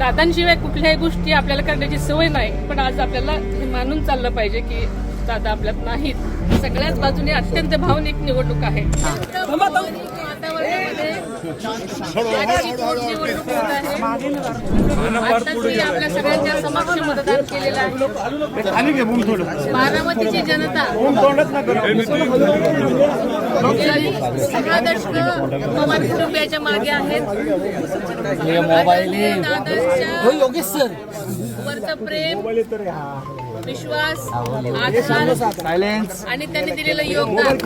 दादांशिवाय कुठल्याही गोष्टी आपल्याला करण्याची सवय नाही, पण आज आपल्याला हे मानून चाललं पाहिजे की दादा आपल्यात नाहीत. सगळ्याच बाजूने अत्यंत भावनिक निवडणूक आहे. आपल्या सगळ्यांच्या समक्ष मतदान केलेलं आहे. बारामतीची जनता 6 दशक पवार कुटुंबियाच्या मागे आहेत. वरचं प्रेम, विश्वास, आदर आणि त्यांनी दिलेलं योगदान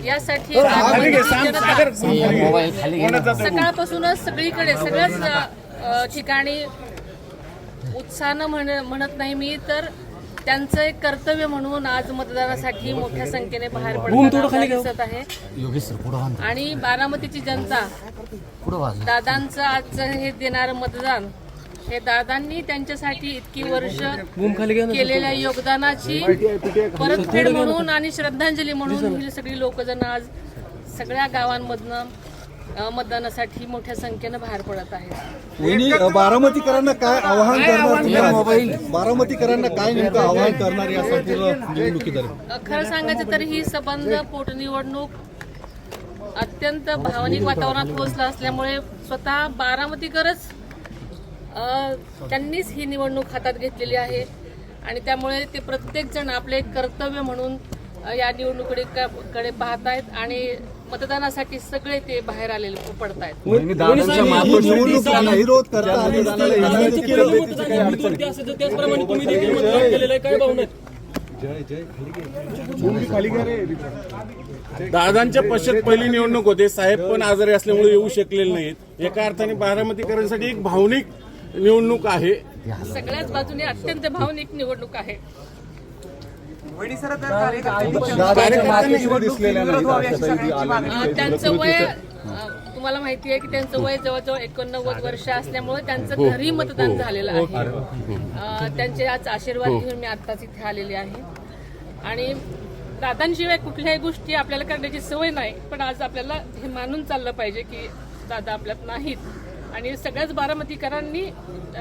यासाठी सकाळपासूनच सगळीकडे सगळ्याच ठिकाणी उत्साहानं म्हणत नाही मी तर त्यांचं एक कर्तव्य म्हणून आज मतदानासाठी मोठ्या संख्येने बाहेर पडताना दिसत आहे. आणि बारामतीची जनता दादांचं आजचं हे देणारं मतदान हे दादांनी त्यांच्यासाठी इतकी वर्ष केलेल्या योगदानाची परतफेड म्हणून आणि श्रद्धांजली म्हणून ही सगळी लोकजण आज सगळ्या गावांमधनं मतदानासाठी मोठ्या संख्येनं बाहेर पडत आहेत. बारामतीकरांना काय आवाहन करणार, बारामतीकरांना काय नेमकं आवाहन करणार या संपूर्ण निवडणुकीदरम्यान? खरं सांगायचं तर ही संबंध पोटनिवडणूक अत्यंत भावनिक वातावरणात पोहोचला असल्यामुळे स्वतः बारामतीकरच त्यांनीच ही निवडणूक हातात घेतलेली आहे आणि त्यामुळे ते प्रत्येक जण आपले कर्तव्य म्हणून या निवडणुकीकडे पाहत आहेत आणि मतदानासाठी सगळे ते बाहेर आलेले पडत आहेत. दादांच्या पश्चात पहिली निवडणूक होते. साहेब पण आजारी असल्यामुळे येऊ शकलेले नाहीत. एका अर्थाने बारामतीकरांसाठी एक भावनिक निवडणूक आहे. सगळ्याच बाजूने अत्यंत भावनिक निवडणूक आहे. त्यांचं वय तुम्हाला माहिती आहे की त्यांचं वय जवळजवळ 89 वर्ष असल्यामुळे त्यांचं घरी मतदान झालेलं आहे. त्यांचे आज आशीर्वाद घेऊन मी आत्ताच इथे आलेले आहे. आणि दादांशिवाय कुठल्याही गोष्टी आपल्याला करण्याची सवय नाही, पण आज आपल्याला हे मानून चाललं पाहिजे की दादा आपल्यात नाहीत आणि सगळ्याच बारामतीकरांनी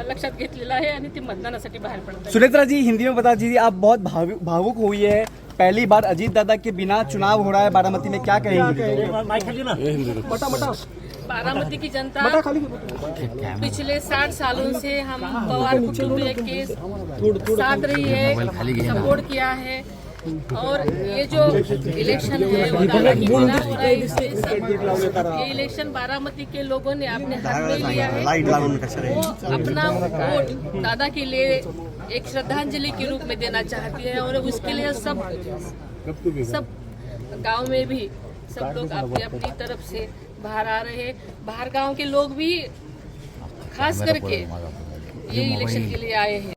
लक्षात घेतलेलं आहे आणि ते मतदानासाठी बाहेर पडतात. सुनेत्रा जी, हिंदी में बता दीजिए, आप बहुत भावुक हुई है, पहली बार अजीत दादा के बिना चुनाव हो रहा है बारामती में, क्या कहेंगे? बारामती की जनता पिछले 60 सालों से हम पवार कुटुंबीय के साथ रही है, सपोर्ट किया है और ये जो इलेक्शन है वो दादा की बिना हो रहा है. ये इलेक्शन बारामती के लोगों ने अपने हाथ में लिया है. वो अपना वोट दादा के लिए एक श्रद्धांजलि के रूप में देना चाहती है और उसके लिए सब गांव में भी सब लोग अपनी अपनी तरफ से बाहर आ रहे हैं. बाहर गांव के लोग भी खास करके ये इलेक्शन के लिए आए हैं.